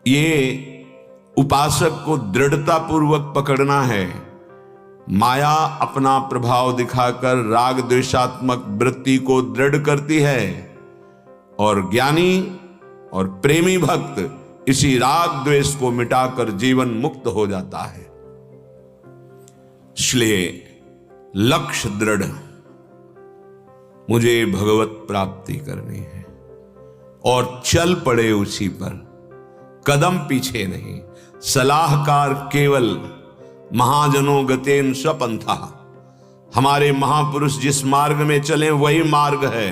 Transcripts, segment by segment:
ये उपासक को दृढ़ता पूर्वक पकड़ना है। माया अपना प्रभाव दिखाकर राग द्वेषात्मक वृत्ति को दृढ़ करती है और ज्ञानी और प्रेमी भक्त इसी राग द्वेष को मिटाकर जीवन मुक्त हो जाता है। इसलिए लक्ष्य दृढ़, मुझे भगवत प्राप्ति करनी है और चल पड़े उसी पर, कदम पीछे नहीं। सलाहकार केवल महाजनों गतेन स्वपंथा, हमारे महापुरुष जिस मार्ग में चले वही मार्ग है।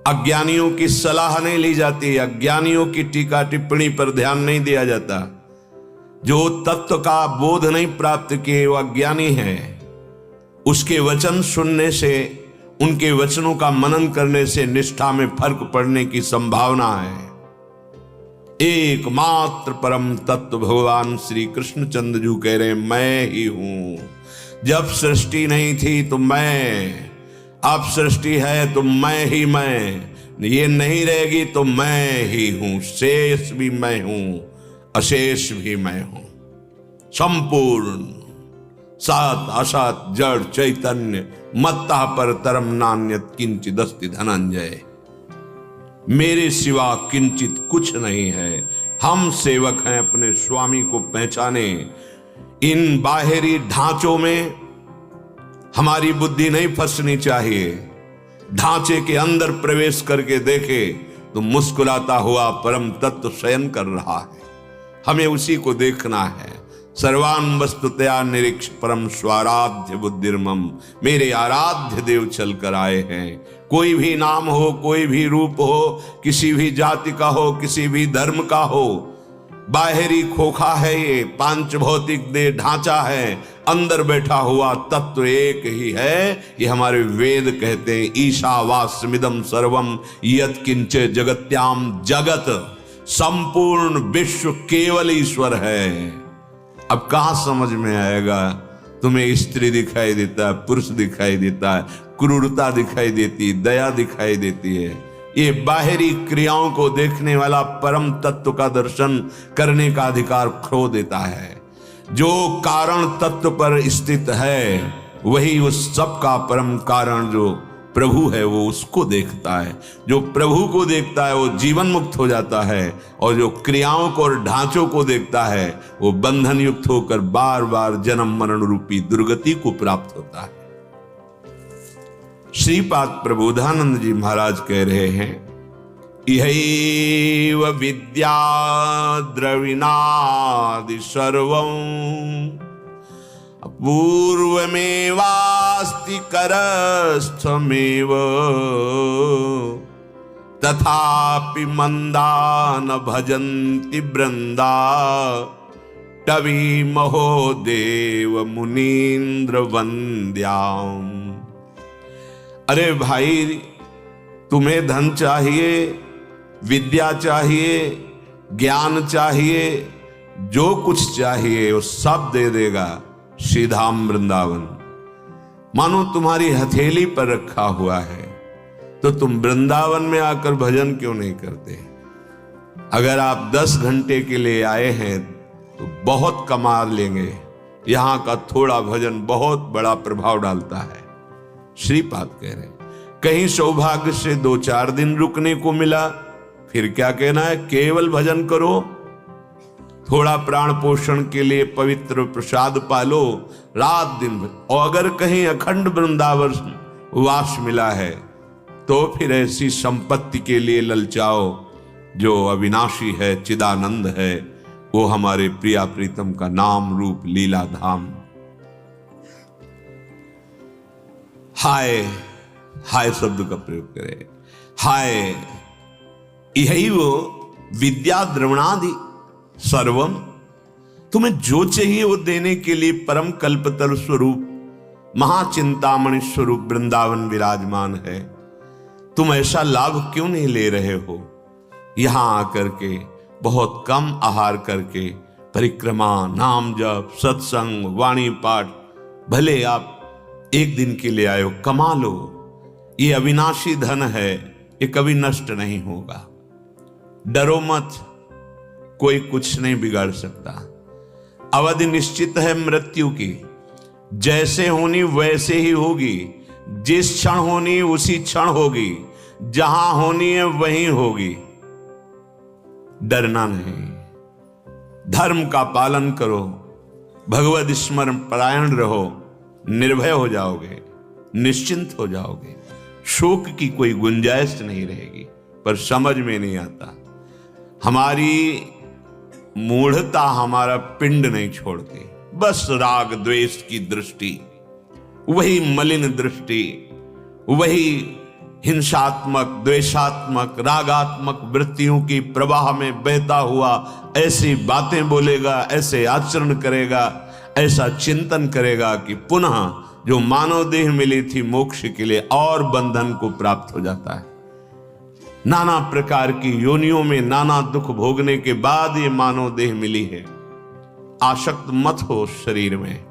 अज्ञानियों की सलाह नहीं ली जाती, अज्ञानियों की टीका टिप्पणी पर ध्यान नहीं दिया जाता। जो तत्व का बोध नहीं प्राप्त किए वो अज्ञानी है। उसके वचन सुनने से, उनके वचनों का मनन करने से निष्ठा में फर्क पड़ने की संभावना है। एकमात्र परम तत्व भगवान श्री कृष्णचंद्र जी कह रहे मैं ही हूं। जब सृष्टि नहीं थी तो मैं, अब सृष्टि है तो मैं ही मैं, ये नहीं रहेगी तो मैं ही हूं। शेष भी मैं हूं, अशेष भी मैं हूं, संपूर्ण सात असत जड़ चैतन्य मत्ता पर तरम नान्यत किंचिदस्ति धनंजय। मेरे सिवा किंचित कुछ नहीं है। हम सेवक हैं, अपने स्वामी को पहचाने। इन बाहरी ढांचों में हमारी बुद्धि नहीं फंसनी चाहिए। ढांचे के अंदर प्रवेश करके देखे तो मुस्कुराता हुआ परम तत्व शयन कर रहा है, हमें उसी को देखना है। सर्वान वस्तुतया निरीक्ष परम स्वाराध्य बुद्धिर्मम, मेरे आराध्य देव चल कर आए हैं। कोई भी नाम हो, कोई भी रूप हो, किसी भी जाति का हो, किसी भी धर्म का हो, बाहरी खोखा है ये, पांच भौतिक देह ढांचा है, अंदर बैठा हुआ तत्व एक ही है। ये हमारे वेद कहते हैं ईशावास्यमिदं सर्वम यत् किंचे जगत्याम जगत, संपूर्ण विश्व केवल ईश्वर है। अब कहां समझ में आएगा? तुम्हें स्त्री दिखाई देता है, पुरुष दिखाई देता है, क्रूरता दिखाई देती, दया दिखाई देती है। ये बाहरी क्रियाओं को देखने वाला परम तत्व का दर्शन करने का अधिकार खो देता है। जो कारण तत्व पर स्थित है वही उस सब का परम कारण जो प्रभु है वो उसको देखता है। जो प्रभु को देखता है वो जीवन मुक्त हो जाता है, और जो क्रियाओं को और ढांचों को देखता है वो बंधन युक्त होकर बार बार जन्म मरण रूपी दुर्गति को प्राप्त होता है। श्रीपाद प्रबोधानंद जी महाराज कह रहे हैं इहैव विद्या द्रविणादि सर्वं पूर्वमेवास्ति करस्थमेव, तथापि मंदा न भजन्ति वृंदा, टवी महो देव मुनीन्द्र वंद्याम। अरे भाई, तुम्हें धन चाहिए, विद्या चाहिए, ज्ञान चाहिए, जो कुछ चाहिए वो सब दे देगा श्रीधाम वृंदावन। मानो तुम्हारी हथेली पर रखा हुआ है, तो तुम वृंदावन में आकर भजन क्यों नहीं करते? अगर आप 10 घंटे के लिए आए हैं तो बहुत कमा लेंगे। यहां का थोड़ा भजन बहुत बड़ा प्रभाव डालता है। श्रीपाद कह रहे कहीं सौभाग्य से 2-4 दिन रुकने को मिला, फिर क्या कहना है? केवल भजन करो, थोड़ा प्राण पोषण के लिए पवित्र प्रसाद पालो, रात दिन। और अगर कहीं अखंड वृंदावन वास मिला है तो फिर ऐसी संपत्ति के लिए ललचाओ जो अविनाशी है, चिदानंद है, वो हमारे प्रिया प्रीतम का नाम रूप लीला धाम। हाय हाय शब्द का प्रयोग करें। हाय यही वो विद्या द्रवणादि सर्वम, तुम्हें जो चाहिए वो देने के लिए परम कल्पतरु स्वरूप महाचिंतामणि स्वरूप वृंदावन विराजमान है। तुम ऐसा लाभ क्यों नहीं ले रहे हो? यहां आकर के बहुत कम आहार करके परिक्रमा, नाम जप, सत्संग, वाणी पाठ, भले आप एक दिन के लिए आयो, कमा लो। ये अविनाशी धन है, ये कभी नष्ट नहीं होगा। डरो मत, कोई कुछ नहीं बिगाड़ सकता। अवधि निश्चित है मृत्यु की, जैसे होनी वैसे ही होगी, जिस क्षण होनी उसी क्षण होगी, जहां होनी है वहीं होगी। डरना नहीं, धर्म का पालन करो, भगवत स्मरण परायण रहो, निर्भय हो जाओगे, निश्चिंत हो जाओगे, शोक की कोई गुंजाइश नहीं रहेगी। पर समझ में नहीं आता, हमारी मूढ़ता हमारा पिंड नहीं छोड़ती। बस राग द्वेष की दृष्टि, वही मलिन दृष्टि, वही हिंसात्मक, द्वेषात्मक, रागात्मक वृत्तियों की प्रवाह में बहता हुआ ऐसी बातें बोलेगा, ऐसे आचरण करेगा, ऐसा चिंतन करेगा कि पुनः जो मानव देह मिली थी मोक्ष के लिए और बंधन को प्राप्त हो जाता है। नाना प्रकार की योनियों में नाना दुख भोगने के बाद ये मानव देह मिली है। आसक्त मत हो शरीर में,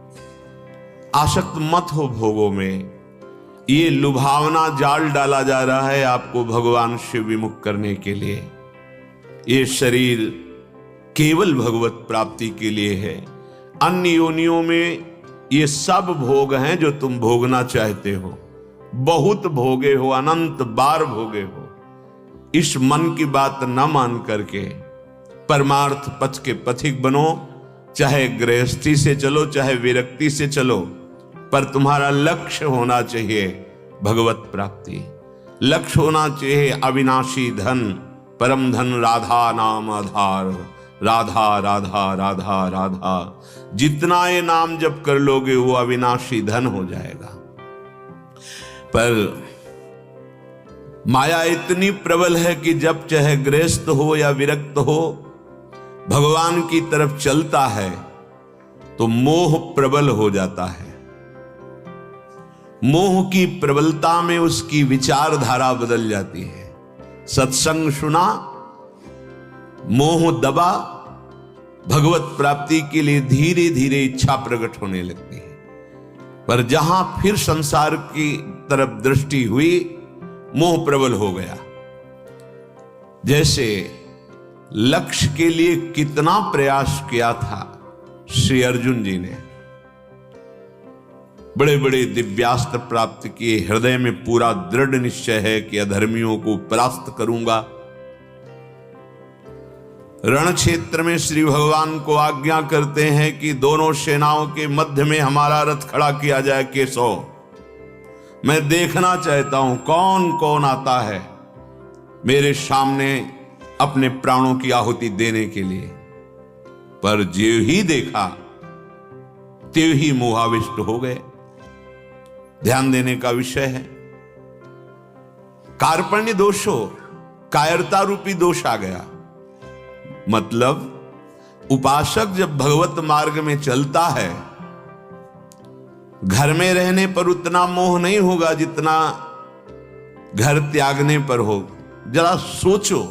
आसक्त मत हो भोगों में। ये लुभावना जाल डाला जा रहा है आपको भगवान से विमुख करने के लिए। ये शरीर केवल भगवत प्राप्ति के लिए है। अन्य योनियों में ये सब भोग हैं जो तुम भोगना चाहते हो, बहुत भोगे हो, अनंत बार भोगे हो। इस मन की बात न मान करके परमार्थ पथ के पथिक बनो। चाहे गृहस्थी से चलो, चाहे विरक्ति से चलो, पर तुम्हारा लक्ष्य होना चाहिए भगवत प्राप्ति। लक्ष्य होना चाहिए अविनाशी धन, परम धन राधा नाम आधार। राधा राधा राधा राधा, जितना ये नाम जप कर लोगे वो अविनाशी धन हो जाएगा। पर माया इतनी प्रबल है कि जब चाहे गृहस्थ हो या विरक्त हो, भगवान की तरफ चलता है तो मोह प्रबल हो जाता है। मोह की प्रबलता में उसकी विचारधारा बदल जाती है। सत्संग सुना, मोह दबा, भगवत प्राप्ति के लिए धीरे धीरे इच्छा प्रकट होने लगती है। पर जहां फिर संसार की तरफ दृष्टि हुई, मोह प्रबल हो गया। जैसे लक्ष्य के लिए कितना प्रयास किया था श्री अर्जुन जी ने, बड़े बड़े दिव्यास्त्र प्राप्त किए, हृदय में पूरा दृढ़ निश्चय है कि अधर्मियों को परास्त करूंगा। रण क्षेत्र में श्री भगवान को आज्ञा करते हैं कि दोनों सेनाओं के मध्य में हमारा रथ खड़ा किया जाए। केशव, मैं देखना चाहता हूं कौन कौन आता है मेरे सामने अपने प्राणों की आहुति देने के लिए। पर ज्यों ही देखा त्यों ही मोहाविष्ट हो गए। ध्यान देने का विषय है। कार्पण्य दोष हो, कायरता रूपी दोष आ गया। मतलब उपासक जब भगवत मार्ग में चलता है, घर में रहने पर उतना मोह नहीं होगा जितना घर त्यागने पर हो। जरा सोचो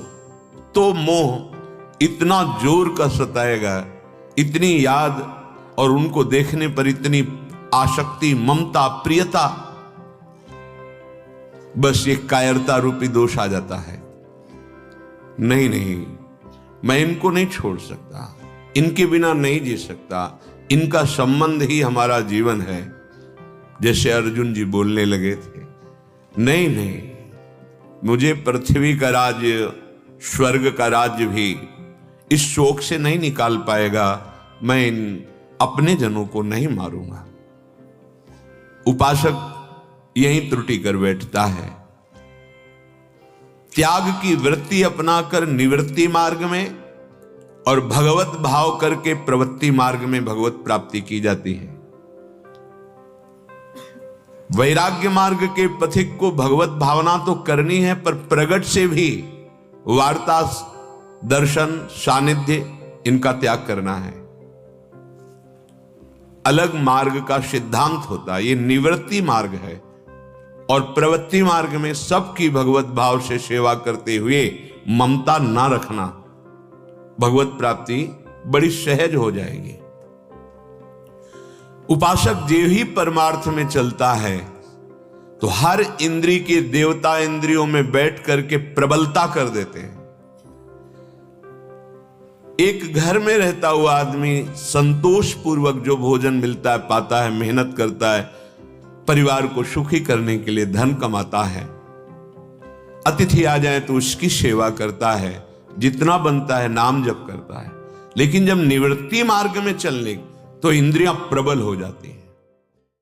तो मोह इतना जोर का सताएगा, इतनी याद और उनको देखने पर इतनी आसक्ति, ममता, प्रियता, बस ये कायरता रूपी दोष आ जाता है। नहीं नहीं, मैं इनको नहीं छोड़ सकता, इनके बिना नहीं जी सकता, इनका संबंध ही हमारा जीवन है। जैसे अर्जुन जी बोलने लगे थे, नहीं नहीं, मुझे पृथ्वी का राज्य, स्वर्ग का राज्य भी इस शोक से नहीं निकाल पाएगा। मैं इन अपने जनों को नहीं मारूंगा। उपासक यही त्रुटि कर बैठता है। त्याग की वृत्ति अपनाकर निवृत्ति मार्ग में और भगवत भाव करके प्रवृत्ति मार्ग में भगवत प्राप्ति की जाती है। वैराग्य मार्ग के पथिक को भगवत भावना तो करनी है, पर प्रगट से भी वार्ता, दर्शन, सानिध्य, इनका त्याग करना है। अलग मार्ग का सिद्धांत होता है। ये निवृत्ति मार्ग है और प्रवृत्ति मार्ग में सबकी भगवत भाव से सेवा करते हुए ममता ना रखना, भगवत प्राप्ति बड़ी सहज हो जाएगी। उपासक जो ही परमार्थ में चलता है तो हर इंद्रिय के देवता इंद्रियों में बैठ करके प्रबलता कर देते हैं। एक घर में रहता हुआ आदमी संतोष पूर्वक जो भोजन मिलता है, पाता है, मेहनत करता है, परिवार को सुखी करने के लिए धन कमाता है, अतिथि आ जाए तो उसकी सेवा करता है, जितना बनता है नाम जप करता है। लेकिन जब निवृत्ति मार्ग में चलने तो इंद्रियां प्रबल हो जाती हैं।